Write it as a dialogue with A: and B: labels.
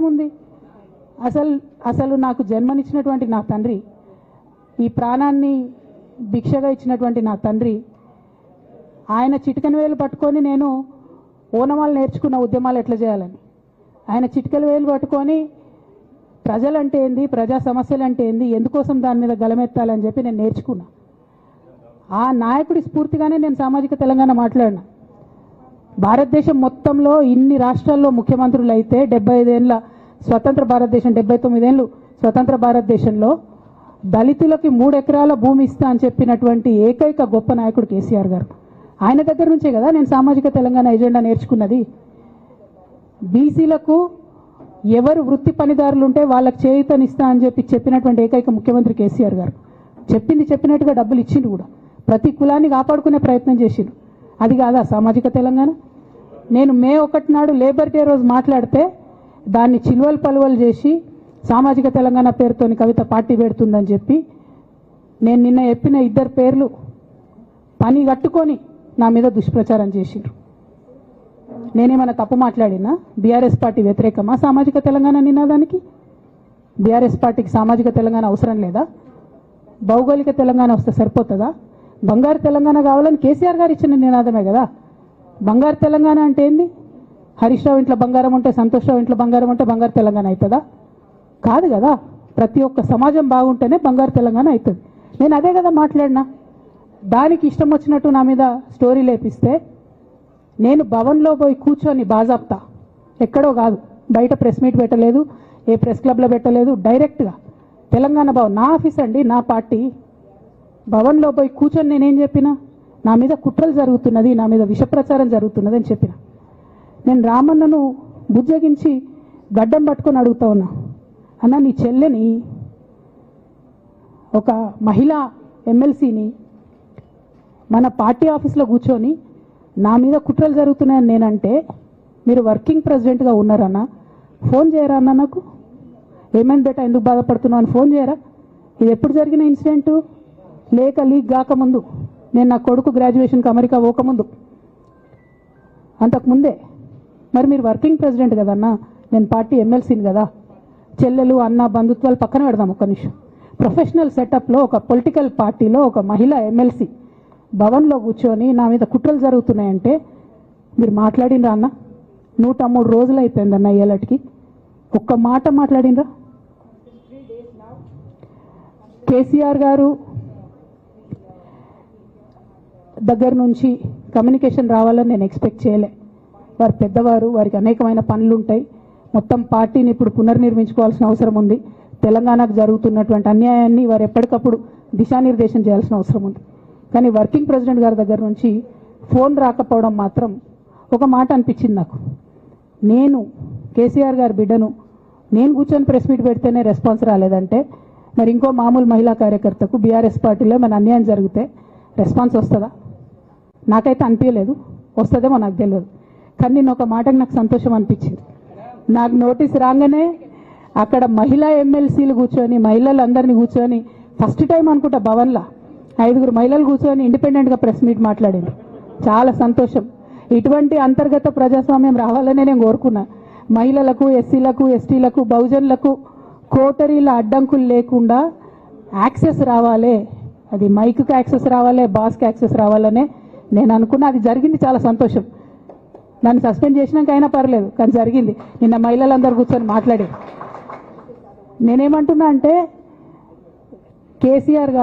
A: ఏముంది? అసలు నాకు జన్మనిచ్చినటువంటి నా తండ్రి, ఈ ప్రాణాన్ని భిక్షగా ఇచ్చినటువంటి నా తండ్రి, ఆయన చిటికెన వేలు పట్టుకొని నేను ఓనమాలు నేర్చుకున్న ఉద్యమాలు ఎట్లా చేయాలని. ఆయన చిటికెల వేలు పట్టుకొని ప్రజలంటే ఏంది, ప్రజా సమస్యలు అంటే ఏంది, ఎందుకోసం దాని మీద గలమెత్తాలని చెప్పి నేను నేర్చుకున్నా. ఆ నాయకుడి స్ఫూర్తిగానే నేను సామాజిక తెలంగాణ మాట్లాడినా. భారతదేశం మొత్తంలో ఇన్ని రాష్ట్రాల్లో ముఖ్యమంత్రులు అయితే 75 ఏళ్ళ స్వతంత్ర భారతదేశం, 79 ఏళ్ళు స్వతంత్ర భారతదేశంలో దళితులకి 3 ఎకరాల భూమి ఇస్తా అని చెప్పినటువంటి ఏకైక గొప్ప నాయకుడు కేసీఆర్ గారు. ఆయన దగ్గర నుంచే కదా నేను సామాజిక తెలంగాణ ఎజెండా నేర్చుకున్నది. బీసీలకు ఎవరు వృత్తి పనిదారులు ఉంటే వాళ్ళకి చేయూతనిస్తా అని చెప్పినటువంటి ఏకైక ముఖ్యమంత్రి కేసీఆర్ గారు. చెప్పినట్టుగా డబ్బులు ఇచ్చిండు కూడా. ప్రతి కులాన్ని కాపాడుకునే ప్రయత్నం చేసిండు. అది కాదా సామాజిక తెలంగాణ? నేను మే 1 నాడు లేబర్ డే రోజు మాట్లాడితే దాన్ని చిలువలు పలువలు చేసి సామాజిక తెలంగాణ పేరుతోని కవిత పార్టీ పెడుతుందని చెప్పి నేను నిన్న చెప్పిన 2 పేర్లు పని కట్టుకొని నా మీద దుష్ప్రచారం చేసిండ్రు. నేనేమైనా తప్పు మాట్లాడినా? బీఆర్ఎస్ పార్టీ వ్యతిరేకమా సామాజిక తెలంగాణ నినాదానికి? బీఆర్ఎస్ పార్టీకి సామాజిక తెలంగాణ అవసరం లేదా? భౌగోళిక తెలంగాణ వస్తే సరిపోతుందా? బంగారు తెలంగాణ కావాలని కేసీఆర్ గారు ఇచ్చిన నినాదమే కదా. బంగారు తెలంగాణ అంటే ఏంది? హరీష్ రావు ఇంట్లో బంగారం ఉంటే, సంతోష్ రావు ఇంట్లో బంగారం ఉంటే బంగారు తెలంగాణ అవుతుందా? కాదు కదా. ప్రతి ఒక్క సమాజం బాగుంటేనే బంగారు తెలంగాణ అవుతుంది. నేను అదే కదా మాట్లాడినా. దానికి ఇష్టం వచ్చినట్టు నా మీద స్టోరీ లేపిస్తే నేను భవన్లో పోయి కూర్చొని బాజాప్తా, ఎక్కడో కాదు, బయట ప్రెస్ మీట్ పెట్టలేదు, ఏ ప్రెస్ క్లబ్లో పెట్టలేదు, డైరెక్ట్గా తెలంగాణ భవన్ నా ఆఫీస్ అండి, నా పార్టీ భవన్లో పోయి కూర్చొని నేనేం చెప్పినా? నా మీద కుట్రలు జరుగుతున్నది, నా మీద విషప్రచారం జరుగుతున్నది అని చెప్పిన. నేను రామన్నను బుజ్జగించి గడ్డం పట్టుకొని అడుగుతా ఉన్నా, అన్న నీ చెల్లెని, ఒక మహిళా ఎమ్మెల్సీని మన పార్టీ ఆఫీస్లో కూర్చొని నా మీద కుట్రలు జరుగుతున్నాయని నేనంటే మీరు వర్కింగ్ ప్రెసిడెంట్గా ఉన్నారన్నా, ఫోన్ చేయరా అన్న నాకు? ఏమైంది బేటా, ఎందుకు బాధపడుతున్నావు అని ఫోన్ చేయరా? ఇది ఎప్పుడు జరిగిన ఇన్సిడెంటు? లీక్ కాకముందు, నేను నా కొడుకు గ్రాడ్యుయేషన్కి అమెరికా పోకముందు, అంతకుముందే. మరి మీరు వర్కింగ్ ప్రెసిడెంట్ కదన్నా, నేను పార్టీ ఎమ్మెల్సీని కదా. చెల్లెలు అన్న బంధుత్వాలు పక్కన పెడదాం ఒక్క నిమిషం. ప్రొఫెషనల్ సెటప్లో ఒక పొలిటికల్ పార్టీలో ఒక మహిళా ఎమ్మెల్సీ భవన్లో కూర్చొని నా మీద కుట్రలు జరుగుతున్నాయంటే మీరు మాట్లాడినరా అన్న? 103 రోజులు అయిపోయిందన్న ఇయ్యాలటికి, ఒక్క మాట మాట్లాడినరా? కేసీఆర్ గారు దగ్గర నుంచి కమ్యూనికేషన్ రావాలని నేను ఎక్స్పెక్ట్ చేయలే. వారు పెద్దవారు, వారికి అనేకమైన పనులు ఉంటాయి. మొత్తం పార్టీని ఇప్పుడు పునర్నిర్మించుకోవాల్సిన అవసరం ఉంది. తెలంగాణకు జరుగుతున్నటువంటి అన్యాయాన్ని వారు ఎప్పటికప్పుడు దిశానిర్దేశం చేయాల్సిన అవసరం ఉంది. కానీ వర్కింగ్ ప్రెసిడెంట్ గారి దగ్గర నుంచి ఫోన్ రాకపోవడం మాత్రం ఒక మాట అనిపించింది నాకు. నేను కేసీఆర్ గారి బిడ్డను, నేను కూర్చొని ప్రెస్ మీట్ పెడితేనే రెస్పాన్స్ రాలేదంటే మరి ఇంకో మామూలు మహిళా కార్యకర్తకు బీఆర్ఎస్ పార్టీలో మన అన్యాయం జరిగితే రెస్పాన్స్ వస్తుందా? నాకైతే అనిపించలేదు. వస్తుందేమో నాకు తెలియదు. కానీ నేను ఒక మాటకు నాకు సంతోషం అనిపించింది. నాకు నోటీస్ రాగానే అక్కడ మహిళా ఎమ్మెల్సీలు కూర్చొని, మహిళలందరినీ కూర్చొని, ఫస్ట్ టైం అనుకుంటా భవన్లో 5 మహిళలు కూర్చొని ఇండిపెండెంట్గా ప్రెస్ మీట్ మాట్లాడింది. చాలా సంతోషం. ఇటువంటి అంతర్గత ప్రజాస్వామ్యం రావాలనే నేను కోరుకున్నా. మహిళలకు, ఎస్సీలకు, ఎస్టీలకు, బహుజనులకు కోటరీల అడ్డంకులు లేకుండా యాక్సెస్ రావాలి. అది మైక్కి యాక్సెస్ రావాలి, బాస్కి యాక్సెస్ రావాలనే నేను అనుకున్నా. అది జరిగింది, చాలా సంతోషం. దాన్ని సస్పెండ్ చేసినాక అయినా పర్లేదు, కానీ జరిగింది. నిన్న మహిళలందరూ కూర్చొని మాట్లాడి నేనేమంటున్నా అంటే కేసీఆర్ గారు